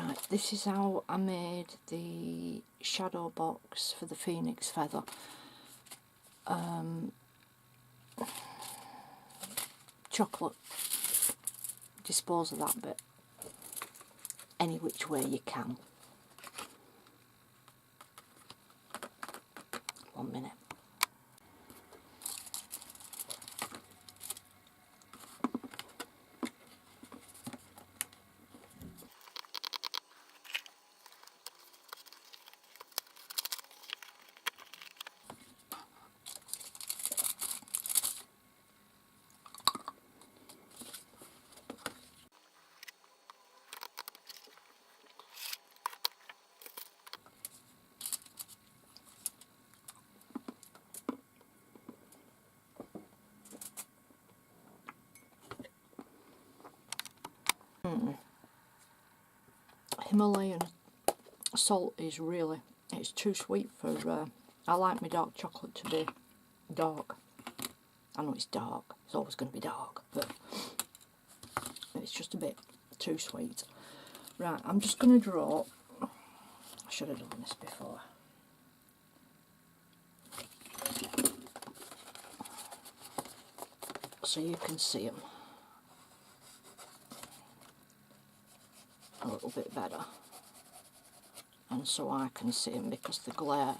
Right, this is how I made the shadow box for the phoenix feather. Chocolate, dispose of that bit any which way you can. 1 minute. Himalayan salt is really, it's too sweet for, I like my dark chocolate to be dark. I know it's dark, it's always going to be dark, but it's just a bit too sweet. Right, I'm just going to draw, I should have done this before. So you can see them a little bit better, and so I can see them, because the glare,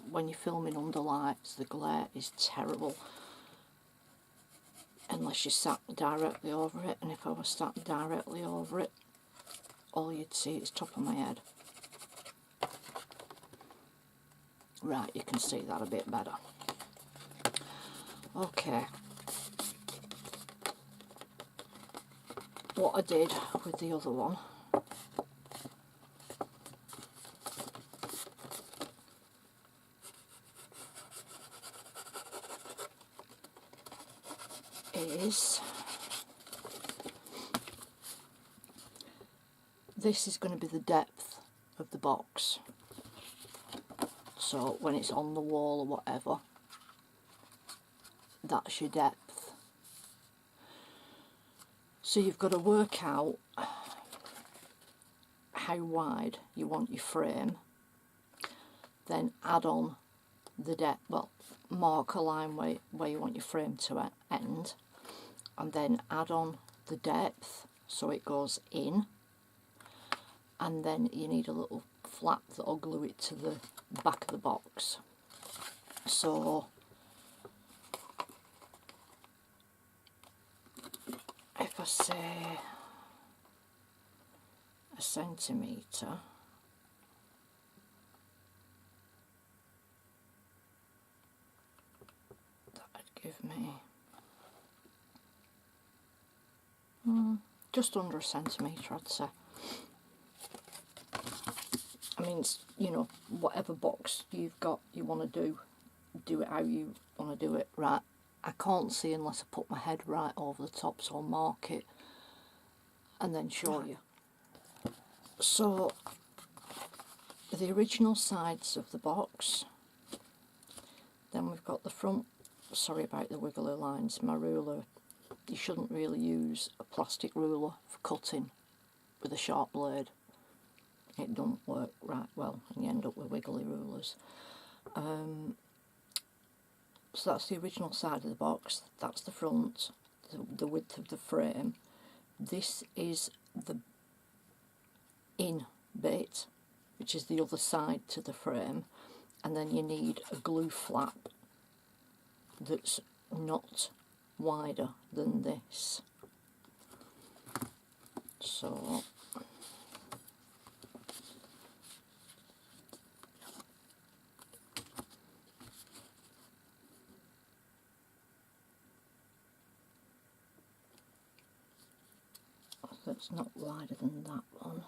when you're filming under lights, the glare is terrible unless you sat directly over it, and if I was sat directly over it, all you'd see is top of my head. Right, you can see that a bit better. Okay, what I did with the other one is, this is going to be the depth of the box, so when it's on the wall or whatever, that's your depth. So you've got to work out how wide you want your frame, then add on the depth, well, mark a line where you want your frame to end, and then add on the depth so it goes in, and then you need a little flap that'll glue it to the back of the box. So if I say a centimetre, that'd give me just under a centimetre, I'd say. I mean, you know, whatever box you've got, you want to do it how you want to do it. Right, I can't see unless I put my head right over the top, so I'll mark it and then show you. So the original sides of the box, then we've got the front. Sorry about the wiggly lines, my ruler, you shouldn't really use a plastic ruler for cutting with a sharp blade. It don't work right well and you end up with wiggly rulers. So that's the original side of the box, that's the front, the width of the frame. This is the in bit, which is the other side to the frame, and then you need a glue flap that's not wider than this. So that's not wider than that one.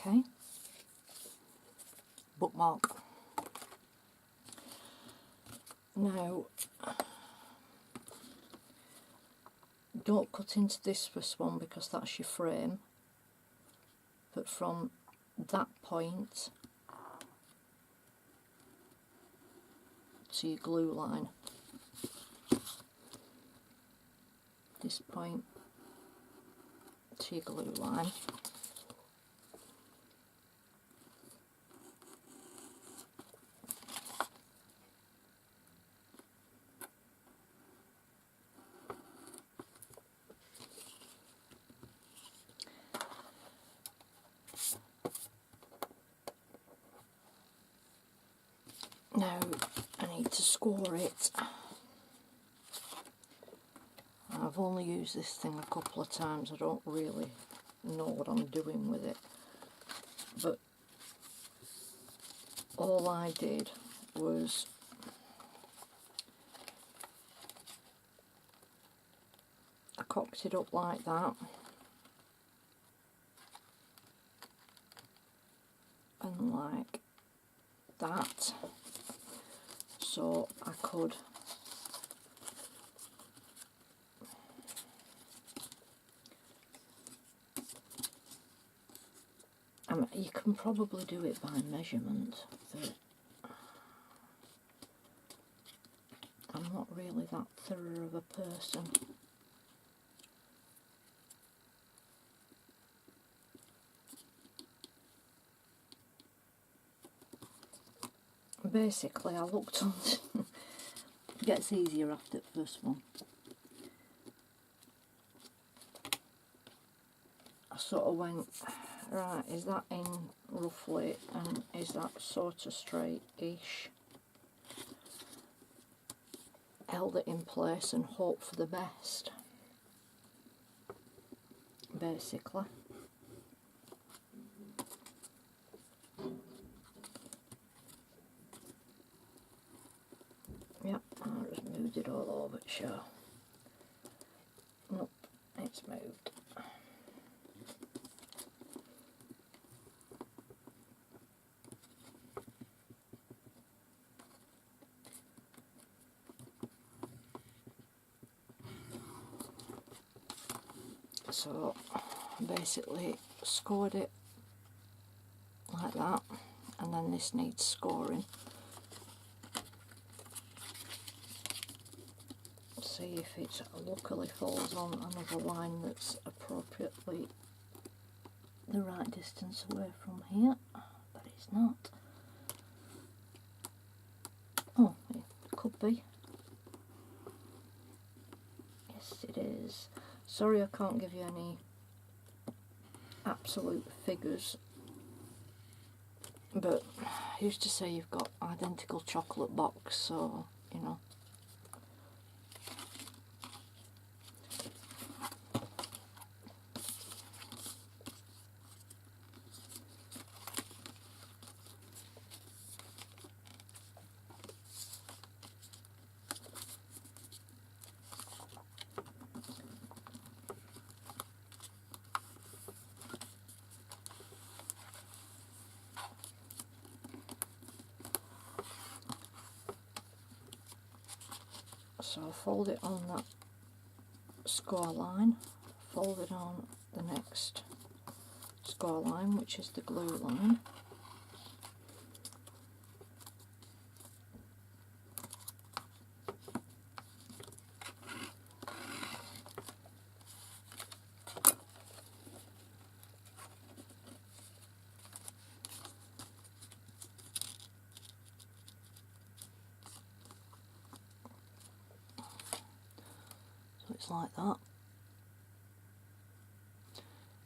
Okay, bookmark. Now, don't cut into this first one because that's your frame, but from that point to your glue line, this point to your glue line, now I need to score it. I've only used this thing a couple of times, I don't really know what I'm doing with it, but all I did was I cocked it up like that, and like that, so I could you can probably do it by measurement, but I'm not really that thorough of a person. Basically, I looked on it gets easier after the first one. I sort of went, right, is that in roughly, and is that sort of straight-ish? Held it in place and hoped for the best, basically. Yep, I just moved it all over, sure. Nope, it's moved. So basically scored it like that, and then this needs scoring. See if it luckily falls on another line that's appropriately the right distance away from here, but it's not. Oh, it could be. Yes, it is. Sorry I can't give you any absolute figures, but I used to say you've got identical chocolate box, so you know. So fold it on that score line, fold it on the next score line, which is the glue line. So it's like that.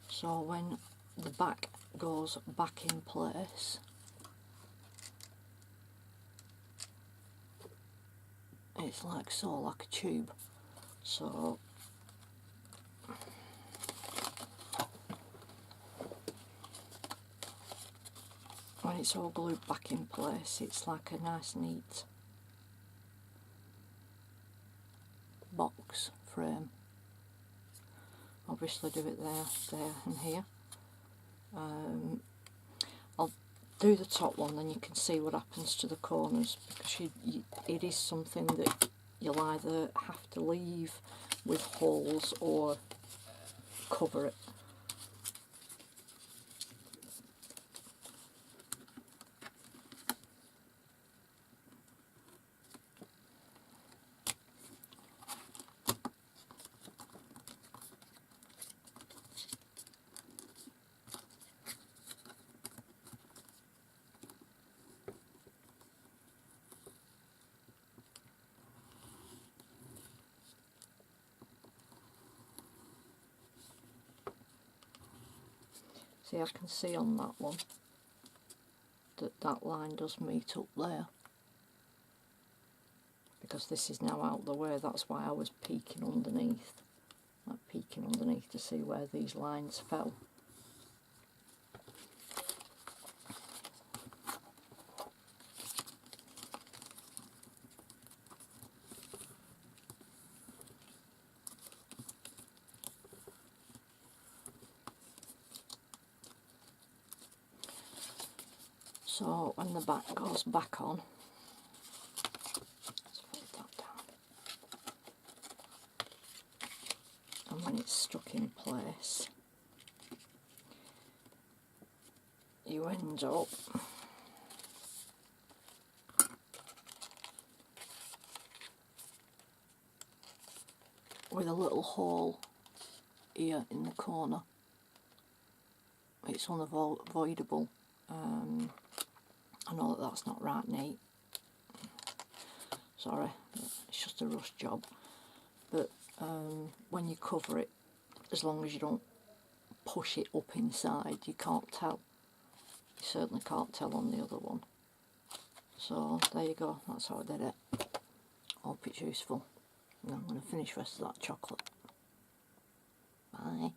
So when the back goes back in place, it's like so, like a tube. So when it's all glued back in place, it's like a nice neat box frame. Obviously do it there, there and here. do the top one, then you can see what happens to the corners, because it is something that you'll either have to leave with holes or cover it. See, I can see on that one that that line does meet up there, because this is now out of the way. That's why I was peeking underneath, like peeking underneath to see where these lines fell. So when the back goes back on, let's fold that down, and when it's stuck in place, you end up with a little hole here in the corner. It's unavoidable. I know that that's not right neat, sorry, it's just a rush job, but when you cover it, as long as you don't push it up inside, you can't tell. You certainly can't tell on the other one. So there you go, that's how I did it. Hope it's useful. And I'm going to finish the rest of that chocolate. Bye.